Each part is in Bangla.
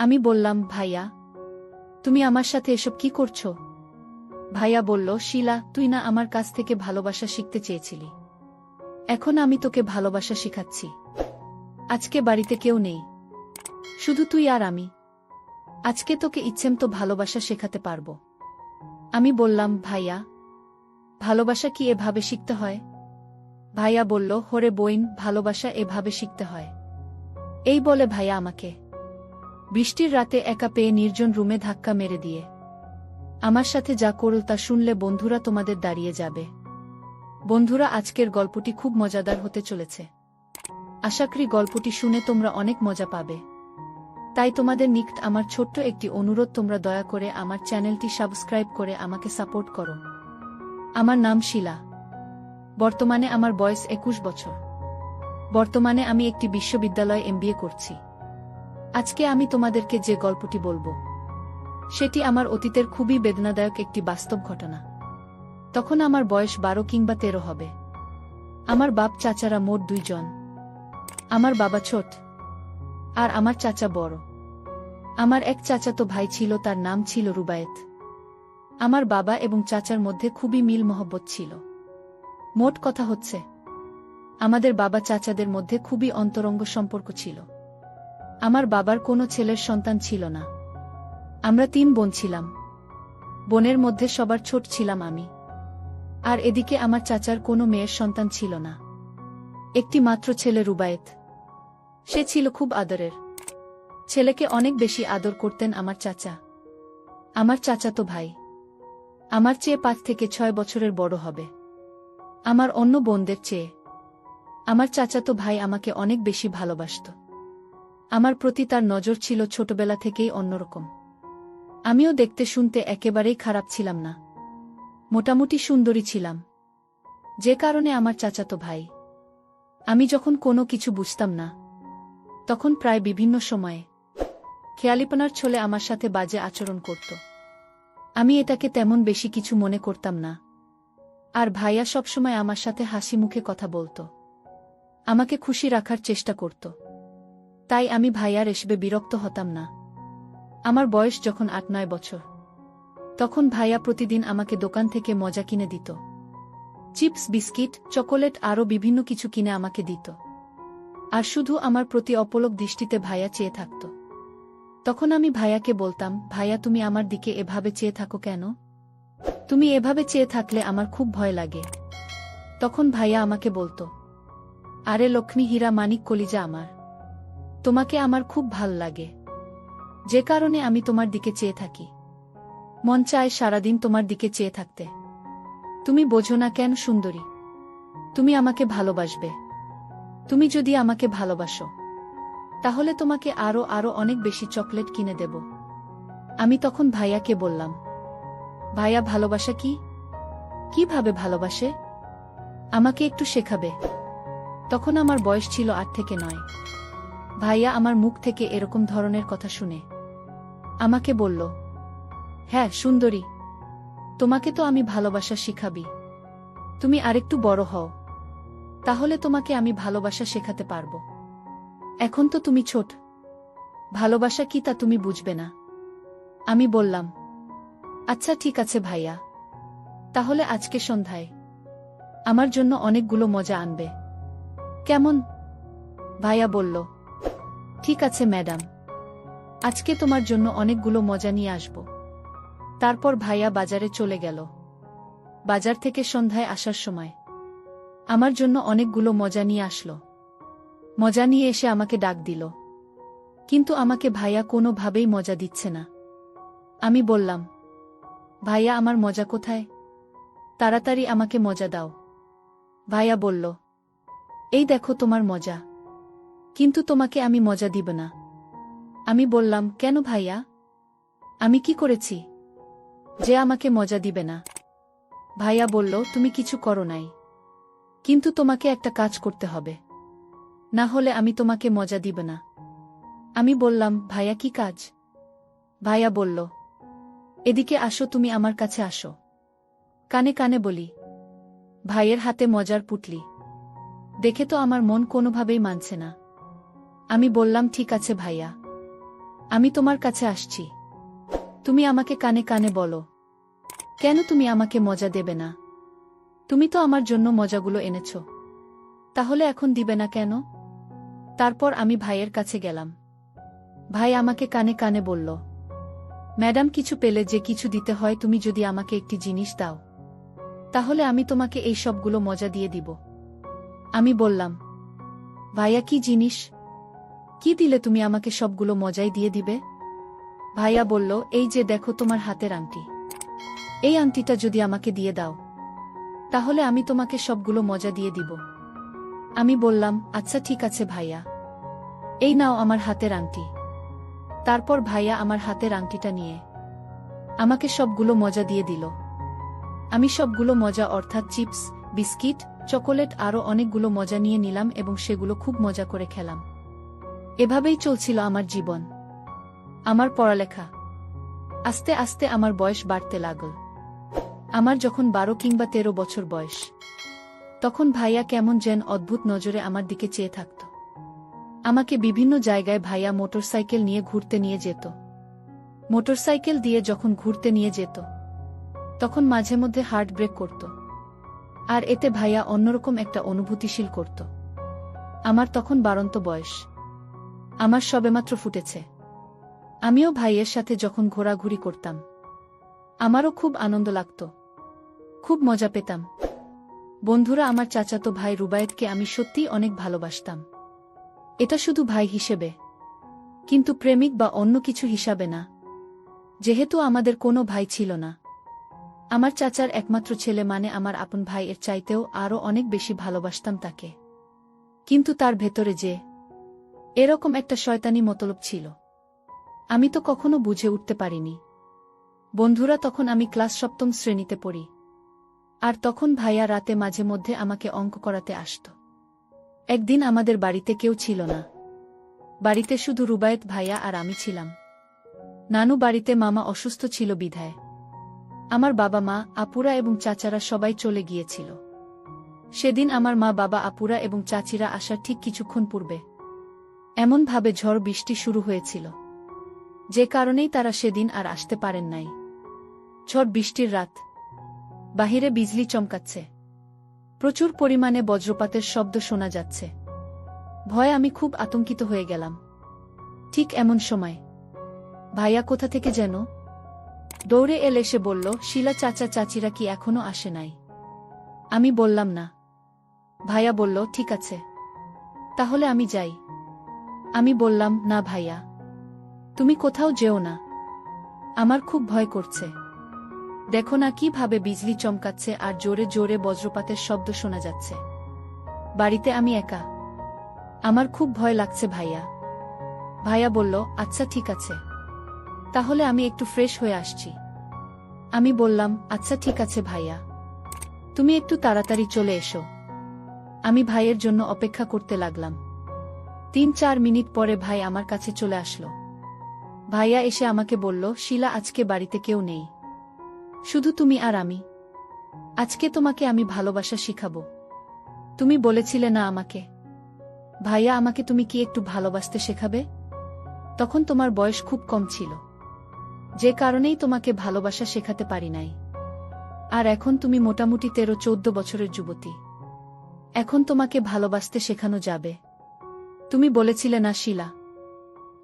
আমি বললাম, ভাইয়া তুমি আমার সাথে এসব কি করছো? ভাইয়া বলল, শিলা, তুই না আমার কাছ থেকে ভালোবাসা শিখতে চেয়েছিলি, এখন আমি তোকে ভালোবাসা শিখাচ্ছি। আজকে বাড়িতে কেউ নেই, শুধু তুই আর আমি। আজকে তোকে ইচ্ছেমতো ভালোবাসা শেখাতে পারবো। আমি বললাম, ভাইয়া ভালোবাসা কি এভাবে শিখতে হয়? ভাইয়া বলল, হরে বইন, ভালোবাসা এভাবে শিখতে হয়। এই বলে ভাইয়া আমাকে বৃষ্টির রাতে একা পেয়ে নির্জন রুমে ধাক্কা মেরে দিয়ে আমার সাথে যা করল তা শুনলে বন্ধুরা তোমাদের দাঁড়িয়ে যাবে। বন্ধুরা, আজকের গল্পটি খুব মজাদার হতে চলেছে। আশা করি গল্পটি শুনে তোমরা অনেক মজা পাবে। তাই তোমাদের নিকট আমার ছোট্ট একটি অনুরোধ, তোমরা দয়া করে আমার চ্যানেলটি সাবস্ক্রাইব করে আমাকে সাপোর্ট করো। আমার নাম শিলা। বর্তমানে আমার বয়স 21 বছর। বর্তমানে আমি একটি বিশ্ববিদ্যালয়ে MBA করছি। আজকে আমি তোমাদেরকে যে গল্পটি বলবো সেটি আমার অতীতের খুবই বেদনাদায়ক একটি বাস্তব ঘটনা। তখন আমার বয়স 12 কিংবা 13 হবে। আমার বাপ চাচারা মোট 2 জন। আমার বাবা ছোট আর আমার চাচা বড়। আমার এক চাচাতো ভাই ছিল, তার নাম ছিল রুবায়েত। আমার বাবা এবং চাচার মধ্যে খুবই মিল মহব্বত ছিল। মোট কথা হচ্ছে, আমাদের বাবা চাচাদের মধ্যে খুবই অন্তরঙ্গ সম্পর্ক ছিল। আমার বাবার কোনো ছেলের সন্তান ছিল না। আমরা 3 বোন ছিলাম। বোনের মধ্যে সবার ছোট ছিলাম আমি। আর এদিকে আমার চাচার কোনো মেয়ের সন্তান ছিল না। একটি মাত্র ছেলে রুবায়েত। সে ছিল খুব আদরের। ছেলেকে অনেক বেশি আদর করতেন আমার চাচা। আমার চাচাতো ভাই আমার চেয়ে 5 থেকে 6 বছরের বড় হবে। আমার অন্য বোনদের চেয়ে আমার চাচাতো ভাই আমাকে অনেক বেশি ভালোবাসত। আমার প্রতি তার নজর ছিল ছোটবেলা থেকেই অন্যরকম। আমিও দেখতে শুনতে একেবারেই খারাপ ছিলাম না, মোটামুটি সুন্দরী ছিলাম। যে কারণে আমার চাচাতো ভাই, আমি যখন কোনো কিছু বুঝতাম না তখন প্রায় বিভিন্ন সময়ে খেয়ালিপনার ছলে আমার সাথে বাজে আচরণ করত। আমি এটাকে তেমন বেশি কিছু মনে করতাম না। আর ভাইয়া সবসময় আমার সাথে হাসি মুখে কথা বলত, আমাকে খুশি রাখার চেষ্টা করত। তাই আমি ভাইয়ার এসবে বিরক্ত হতাম না। আমার বয়স যখন 8-9 বছর, তখন ভাইয়া প্রতিদিন আমাকে দোকান থেকে মজা কিনে দিত। চিপস, বিস্কিট, চকোলেট আরও বিভিন্ন কিছু কিনে আমাকে দিত। আর শুধু আমার প্রতি অপলক দৃষ্টিতে ভাইয়া চেয়ে থাকত। তখন আমি ভাইয়াকে বলতাম, ভাইয়া তুমি আমার দিকে এভাবে চেয়ে থাকো কেন? তুমি এভাবে চেয়ে থাকলে আমার খুব ভয় লাগে। তখন ভাইয়া আমাকে বলতো, আরে লক্ষ্মী, হীরা, মানিক, কলিজা আমার, তোমাকে আমার খুব ভাল লাগে, যে কারণে আমি তোমার দিকে চেয়ে থাকি। মন চায় সারাদিন তোমার দিকে চেয়ে থাকতে। তুমি বোঝো না কেন সুন্দরী? তুমি আমাকে ভালোবাসবে। তুমি যদি আমাকে ভালোবাসো তাহলে তোমাকে আরো আরো অনেক বেশি চকলেট কিনে দেব। আমি তখন ভাইয়াকে বললাম, ভাইয়া ভালোবাসা কি? কিভাবে ভালোবাসে? আমাকে একটু শেখাবে? তখন আমার বয়স ছিল 8 থেকে 9। ভাইয়া আমার মুখ থেকে এরকম ধরনের কথা শুনে আমাকে বলল, হ্যাঁ সুন্দরী, তোমাকে তো আমি ভালোবাসা শিখাবি। তুমি আরেকটু বড় হও, তাহলে তোমাকে আমি ভালোবাসা শেখাতে পারবো। এখন তো তুমি ছোট, ভালোবাসা কি তা তুমি বুঝবে না। আমি বললাম, আচ্ছা ঠিক আছে ভাইয়া, তাহলে আজকে সন্ধ্যায় আমার জন্য অনেকগুলো মজা আনবে, কেমন? ভাইয়া বলল, ঠিক আছে ম্যাডাম, আজকে তোমার জন্য অনেকগুলো মজা নিয়ে আসব। তারপর ভাইয়া বাজারে চলে গেল। বাজার থেকে সন্ধ্যায় আসার সময় আমার জন্য অনেকগুলো মজা নিয়ে আসলো। মজা নিয়ে এসে আমাকে ডাক দিল, কিন্তু আমাকে ভাইয়া কোনোভাবেই মজা দিচ্ছে না। আমি বললাম, ভাইয়া আমার মজা কোথায়? তাড়াতাড়ি আমাকে মজা দাও। ভাইয়া বলল, এই দেখো তোমার মজা, কিন্তু তোমাকে আমি মজা দিব না। আমি বললাম, কেন ভাইয়া? আমি কি করেছি যে আমাকে মজা দিবে না? ভাইয়া বলল, তুমি কিছু করো নাই, কিন্তু তোমাকে একটা কাজ করতে হবে, না হলে আমি তোমাকে মজা দিব না। আমি বললাম, ভাইয়া কি কাজ? ভাইয়া বলল, এদিকে আসো, তুমি আমার কাছে আসো। কানে কানে বলি। ভাইয়ের হাতে মজার পুটলি দেখে তো আমার মন কোনোভাবেই মানছে না। আমি বললাম, ঠিক আছে ভাইয়া, আমি তোমার কাছে আসছি। তুমি আমাকে কানে কানে বলো, কেন তুমি আমাকে মজা দেবে না? তুমি তো আমার জন্য মজাগুলো এনেছ, তাহলে এখন দিবে না কেন? তারপর আমি ভাইয়ের কাছে গেলাম। ভাই আমাকে কানে কানে বলল, ম্যাডাম, কিছু পেলে যে কিছু দিতে হয়, তুমি যদি আমাকে একটি জিনিস দাও, তাহলে আমি তোমাকে এই সবগুলো মজা দিয়ে দিব। আমি বললাম, ভাইয়া, কি জিনিস? কি দিলে তুমি আমাকে সবগুলো মজাই দিয়ে দিবে? ভাইয়া বলল, এই যে দেখো, তোমার হাতের আংটি। এই আংটিটা যদি আমাকে দিয়ে দাও, তাহলে আমি তোমাকে সবগুলো মজা দিয়ে দিব। আমি বললাম, আচ্ছা ঠিক আছে ভাইয়া, এই নাও আমার হাতের আংটি। তারপর ভাইয়া আমার হাতের আংটিটা নিয়ে আমাকে সবগুলো মজা দিয়ে দিল। আমি সবগুলো মজা অর্থাৎ চিপস, বিস্কিট, চকোলেট আরও অনেকগুলো মজা নিয়ে নিলাম এবং সেগুলো খুব মজা করে খেলাম। এভাবেই চলছিল আমার জীবন, আমার পড়ালেখা। আস্তে আস্তে আমার বয়স বাড়তে লাগল। আমার যখন 12 কিংবা 13 বছর বয়স, তখন ভাইয়া কেমন যেন অদ্ভুত নজরে আমার দিকে চেয়ে থাকত। আমাকে বিভিন্ন জায়গায় ভাইয়া মোটরসাইকেল নিয়ে ঘুরতে নিয়ে যেত। মোটরসাইকেল দিয়ে যখন ঘুরতে নিয়ে যেত, তখন মাঝে মধ্যে হার্ট ব্রেক করত, আর এতে ভাইয়া অন্যরকম একটা অনুভূতিশীল করত। আমার তখন বাড়ন্ত বয়স, আমার সবেমাত্র ফুটেছে। আমিও ভাইয়ের সাথে যখন ঘোরাঘুরি করতাম, আমারও খুব আনন্দ লাগত, খুব মজা পেতাম। বন্ধুরা, আমার চাচাতো ভাই রুবায়েতকে আমি সত্যিই অনেক ভালোবাসতাম। এটা শুধু ভাই হিসেবে, কিন্তু প্রেমিক বা অন্য কিছু হিসাবে না। যেহেতু আমাদের কোনো ভাই ছিল না, আমার চাচার একমাত্র ছেলে মানে আমার আপন ভাই, এর চাইতেও আরও অনেক বেশি ভালোবাসতাম তাকে। কিন্তু তার ভেতরে যে এরকম একটা শয়তানি মতলব ছিল, আমি তো কখনো বুঝে উঠতে পারিনি। বন্ধুরা, তখন আমি ক্লাস 7ম শ্রেণীতে পড়ি, আর তখন ভাইয়া রাতে মাঝে মধ্যে আমাকে অঙ্ক করাতে আসত। একদিন আমাদের বাড়িতে কেউ ছিল না, বাড়িতে শুধু রুবায়েত ভাইয়া আর আমি ছিলাম। নানু বাড়িতে, মামা অসুস্থ ছিল বিধায় আমার বাবা মা, আপুরা এবং চাচারা সবাই চলে গিয়েছিল। সেদিন আমার মা, বাবা, আপুরা এবং চাচিরা আসার ঠিক কিছুক্ষণ পূর্বে এমনভাবে ঝড় বৃষ্টি শুরু হয়েছিল, যে কারণেই তারা সেদিন আর আসতে পারেন নাই। ঝড় বৃষ্টির রাত, বাহিরে বিজলি চমকাচ্ছে, প্রচুর পরিমাণে বজ্রপাতের শব্দ শোনা যাচ্ছে। ভয়ে আমি খুব আতঙ্কিত হয়ে গেলাম। ঠিক এমন সময় ভাইয়া কোথা থেকে যেন দৌড়ে এসে বলল, শিলা চাচা চাচিরা কি এখনো আসে নাই? আমি বললাম না। ভাইয়া বলল, ঠিক আছে, তাহলে আমি যাই। আমি বললাম, না ভাইয়া, তুমি কোথাও যেও না, আমার খুব ভয় করছে। দেখো না কিভাবে বিজলি চমকাচ্ছে আর জোরে জোরে বজ্রপাতের শব্দ শোনা যাচ্ছে। বাড়িতে আমি একা, আমার খুব ভয় লাগছে ভাইয়া। ভাইয়া বলল, আচ্ছা ঠিক আছে, তাহলে আমি একটু ফ্রেশ হয়ে আসছি। আমি বললাম, আচ্ছা ঠিক আছে ভাইয়া, তুমি একটু তাড়াতাড়ি চলে এসো। আমি ভাইয়ের জন্য অপেক্ষা করতে লাগলাম। 3-4 মিনিট পরে ভাই আমার কাছে চলে আসলো। ভাইয়া এসে আমাকে বলল, শিলা, আজকে বাড়িতে কেউ নেই, শুধু তুমি আর আমি। আজকে তোমাকে আমি ভালোবাসা শিখাবো। তুমি বলেছিলে না আমাকে, ভাইয়া, আমাকে তুমি কি একটু ভালোবাসতে শেখাবে? তখন তোমার বয়স খুব কম ছিল, যে কারণেই তোমাকে ভালোবাসা শেখাতে পারি নাই। আর এখন তুমি মোটামুটি 13-14 বছরের যুবতী, এখন তোমাকে ভালোবাসতে শেখানো যাবে। তুমি বলেছিলে না শিলা,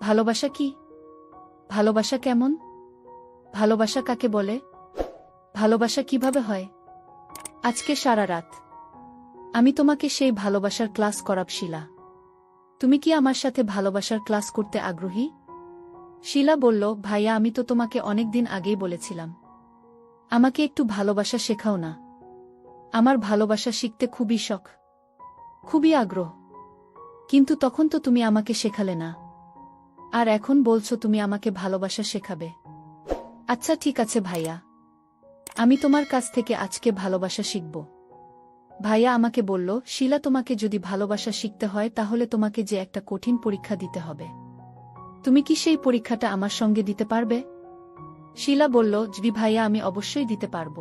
ভালোবাসা কি? ভালোবাসা কেমন? ভালোবাসা কাকে বলে? ভালোবাসা কিভাবে হয়? আজকে সারা রাত আমি তোমাকে সেই ভালোবাসার ক্লাস করাব শিলা। তুমি কি আমার সাথে ভালোবাসার ক্লাস করতে আগ্রহী? শিলা বলল, ভাইয়া, আমি তো তোমাকে অনেক দিন আগেই বলেছিলাম, আমাকে একটু ভালোবাসা শেখাও না। আমার ভালোবাসা শিখতে খুবই শখ, খুবই আগ্রহ, কিন্তু তখন তো তুমি আমাকে শেখালে না, আর এখন বলছো তুমি আমাকে ভালোবাসা শেখাবে। আচ্ছা ঠিক আছে ভাইয়া, আমি তোমার কাছ থেকে আজকে ভালোবাসা শিখব। ভাইয়া আমাকে বলল, শিলা, তোমাকে যদি ভালোবাসা শিখতে হয় তাহলে তোমাকে যে একটা কঠিন পরীক্ষা দিতে হবে। তুমি কি সেই পরীক্ষাটা আমার সঙ্গে দিতে পারবে? শিলা বলল, জি ভাইয়া, আমি অবশ্যই দিতে পারব।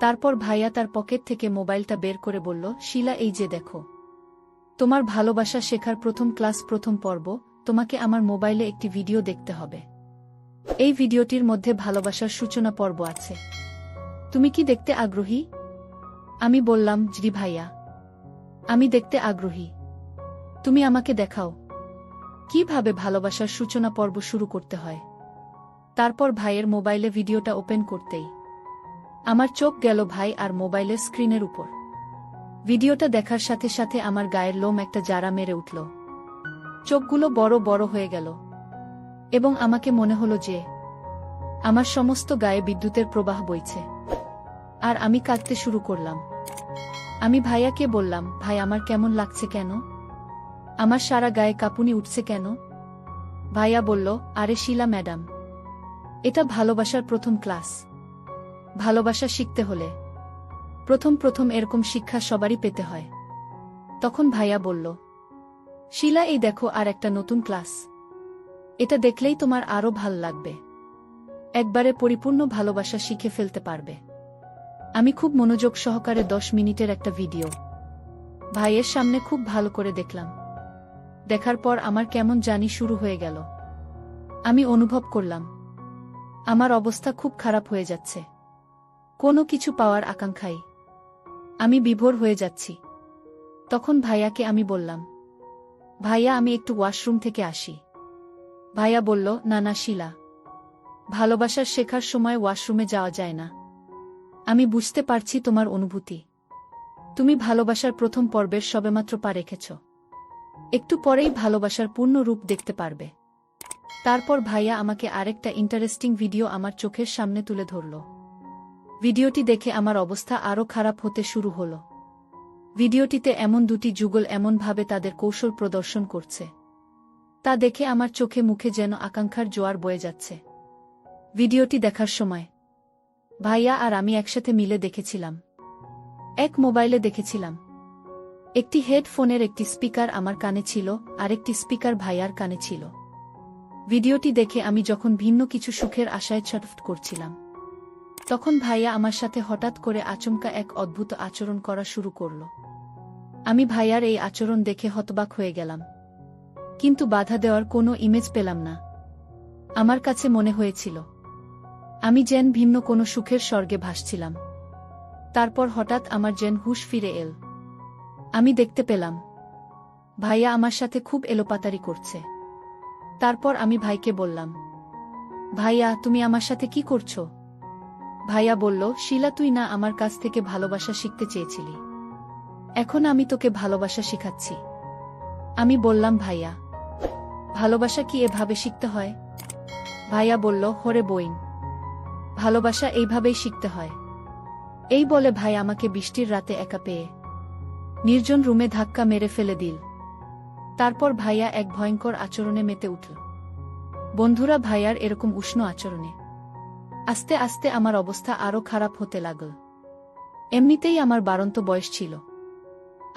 তারপর ভাইয়া তার পকেট থেকে মোবাইলটা বের করে বলল, শিলা, এই যে দেখো, তোমার ভালোবাসা শেখার প্রথম ক্লাস, প্রথম পর্ব, তোমাকে আমার মোবাইলে একটি ভিডিও দেখতে হবে। এই ভিডিওটির মধ্যে ভালোবাসার সূচনা পর্ব আছে। তুমি কি দেখতে আগ্রহী? আমি বললাম, জি ভাইয়া, আমি দেখতে আগ্রহী। তুমি আমাকে দেখাও কিভাবে ভালোবাসার সূচনা পর্ব শুরু করতে হয়। তারপর ভাইয়ের মোবাইলে ভিডিওটা ওপেন করতেই আমার চোখ গেল ভাই আর মোবাইলের স্ক্রিনের উপর। ভিডিওটা দেখার সাথে সাথে আমার গায়ের লোম একটা জারা মেরে উঠল। চোখগুলো বড় বড় হয়ে গেল এবং আমাকে মনে হলো যে আমার সমস্ত গায়ে বিদ্যুতের প্রবাহ বইছে। আর আমি কাঁদতে শুরু করলাম। আমি ভাইয়াকে বললাম, ভাই আমার কেমন লাগছে কেন? আমার সারা গায়ে কাঁপুনি উঠছে কেন? ভাইয়া বলল, আরে শিলা ম্যাডাম, এটা ভালোবাসার প্রথম ক্লাস। ভালোবাসা শিখতে হলে প্রথম এরকম শিক্ষা সবারই পেতে হয়। তখন ভাইয়া বলল, শিলা এই দেখো আর একটা নতুন ক্লাস। এটা দেখলেই তোমার আরো ভাল লাগবে। একবারে পরিপূর্ণ ভালোবাসা শিখে ফেলতে পারবে। আমি খুব মনোযোগ সহকারে 10 মিনিটের একটা ভিডিও ভাইয়ের সামনে খুব ভালো করে দেখলাম। দেখার পর আমার কেমন জানি শুরু হয়ে গেল। আমি অনুভব করলাম আমার অবস্থা খুব খারাপ হয়ে যাচ্ছে। কোনো কিছু পাওয়ার আকাঙ্ক্ষায় আমি বিভোর হয়ে যাচ্ছি। তখন ভাইয়াকে আমি বললাম, ভাইয়া আমি একটু ওয়াশরুম থেকে আসি। ভাইয়া বলল, না না শিলা, ভালোবাসার শেখার সময় ওয়াশরুমে যাওয়া যায় না। আমি বুঝতে পারছি তোমার অনুভূতি। তুমি ভালোবাসার প্রথম পর্বের সবেমাত্র পা রেখেছ। একটু পরেই ভালোবাসার পূর্ণ রূপ দেখতে পারবে। তারপর ভাইয়া আমাকে আরেকটা ইন্টারেস্টিং ভিডিও আমার চোখের সামনে তুলে ধরল। ভিডিওটি দেখে আমার অবস্থা আরও খারাপ হতে শুরু হল। ভিডিওটিতে এমন দুটি যুগল এমনভাবে তাদের কৌশল প্রদর্শন করছে, তা দেখে আমার চোখে মুখে যেন আকাঙ্ক্ষার জোয়ার বয়ে যাচ্ছে। ভিডিওটি দেখার সময় ভাইয়া আর আমি একসাথে মিলে দেখেছিলাম। এক মোবাইলে দেখেছিলাম। একটি হেডফোনের একটি স্পিকার আমার কানে ছিল, আরেকটি স্পিকার ভাইয়ার কানে ছিল। ভিডিওটি দেখে আমি যখন ভিন্ন কিছু সুখের আশায় ছটফট করছিলাম, তখন ভাইয়া আমার সাথে হঠাৎ করে আচমকা এক অদ্ভুত আচরণ করা শুরু করল। আমি ভাইয়ার এই আচরণ দেখে হতবাক হয়ে গেলাম, কিন্তু বাধা দেওয়ার কোনো ইমেজ পেলাম না। আমার কাছে মনে হয়েছিল আমি যেন ভিন্ন কোনো সুখের স্বর্গে ভাসছিলাম। তারপর হঠাৎ আমার যেন হুঁশ ফিরে এল। আমি দেখতে পেলাম ভাইয়া আমার সাথে খুব এলোপাতারি করছে। তারপর আমি ভাইকে বললাম, ভাইয়া তুমি আমার সাথে কি করছো? ভাইয়া বলল, শিলা তুই না আমার কাছ থেকে ভালোবাসা শিখতে চেয়েছিলি, এখন আমি তোকে ভালোবাসা শিখাচ্ছি। আমি বললাম, ভাইয়া ভালোবাসা কি এভাবে শিখতে হয়? ভাইয়া বলল, হরে বইন, ভালোবাসা এইভাবেই শিখতে হয়। এই বলে ভাই আমাকে বৃষ্টির রাতে একা পেয়ে নির্জন রুমে ধাক্কা মেরে ফেলে দিল। তারপর ভাইয়া এক ভয়ঙ্কর আচরণে মেতে উঠল। বন্ধুরা, ভাইয়ার এরকম উষ্ণ আচরণে আস্তে আস্তে আমার অবস্থা আরও খারাপ হতে লাগল। এমনিতেই আমার বাড়ন্ত বয়স ছিল,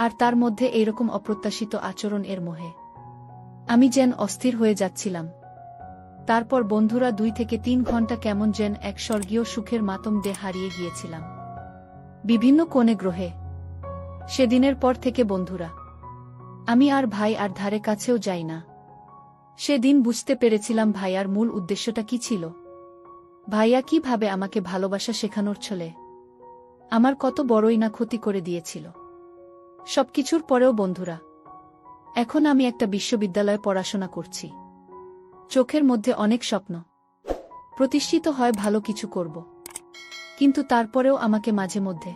আর তার মধ্যে এইরকম অপ্রত্যাশিত আচরণ এর মোহে আমি যেন অস্থির হয়ে যাচ্ছিলাম। তারপর বন্ধুরা 2 থেকে 3 ঘন্টা কেমন যেন এক স্বর্গীয় সুখের মাতম দিয়ে হারিয়ে গিয়েছিলাম বিভিন্ন কোণে গ্রহে। সেদিনের পর থেকে বন্ধুরা আমি আর ভাই আর ধারে কাছেও যাই না। সেদিন বুঝতে পেরেছিলাম ভাইয়ার মূল উদ্দেশ্যটা কি ছিল। ভাইয়া কিভাবে আমাকে ভালোবাসা শেখানোর ছলে আমার কত বড়ই না ক্ষতি করে দিয়েছিল। সবকিছুর পরেও বন্ধুরা, এখন আমি একটা বিশ্ববিদ্যালয়ে পড়াশোনা করছি। চোখের মধ্যে অনেক স্বপ্ন, প্রতিষ্ঠিত হয় ভালো কিছু করব, কিন্তু তারপরেও আমাকে মাঝে মধ্যে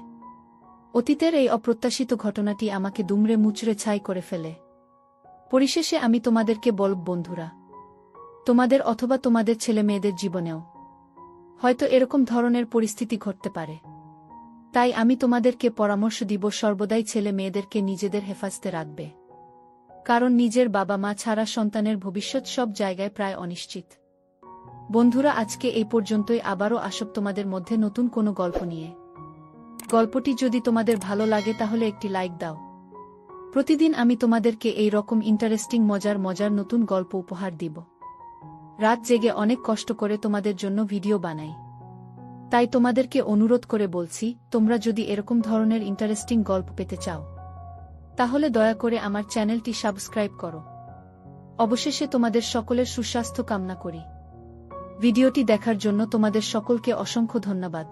অতীতের এই অপ্রত্যাশিত ঘটনাটি আমাকে দুমড়ে মুচড়ে ছাই করে ফেলে। পরিশেষে আমি তোমাদেরকে বলব বন্ধুরা, তোমাদের অথবা তোমাদের ছেলে মেয়েদের জীবনেও হয়তো এরকম ধরনের পরিস্থিতি ঘটতে পারে। তাই আমি তোমাদেরকে পরামর্শ দিব সর্বদাই ছেলে মেয়েদেরকে নিজেদের হেফাজতে রাখবে, কারণ নিজের বাবা মা ছাড়া সন্তানের ভবিষ্যৎ সব জায়গায় প্রায় অনিশ্চিত। বন্ধুরা, আজকে এই পর্যন্তই। আবারও আসব তোমাদের মধ্যে নতুন কোনো গল্প নিয়ে। গল্পটি যদি তোমাদের ভালো লাগে তাহলে একটি লাইক দাও। প্রতিদিন আমি তোমাদেরকে এই রকম ইন্টারেস্টিং মজার নতুন গল্প উপহার দিব। রাত জেগে অনেক কষ্ট করে তোমাদের জন্য ভিডিও বানাই। তাই তোমাদেরকে অনুরোধ করে বলছি, তোমরা যদি এরকম ধরনের ইন্টারেস্টিং গল্প পেতে চাও তাহলে দয়া করে আমার চ্যানেলটি সাবস্ক্রাইব করো। অবশেষে তোমাদের সকলের সুস্বাস্থ্য কামনা করি। ভিডিওটি দেখার জন্য তোমাদের সকলকে অসংখ্য ধন্যবাদ।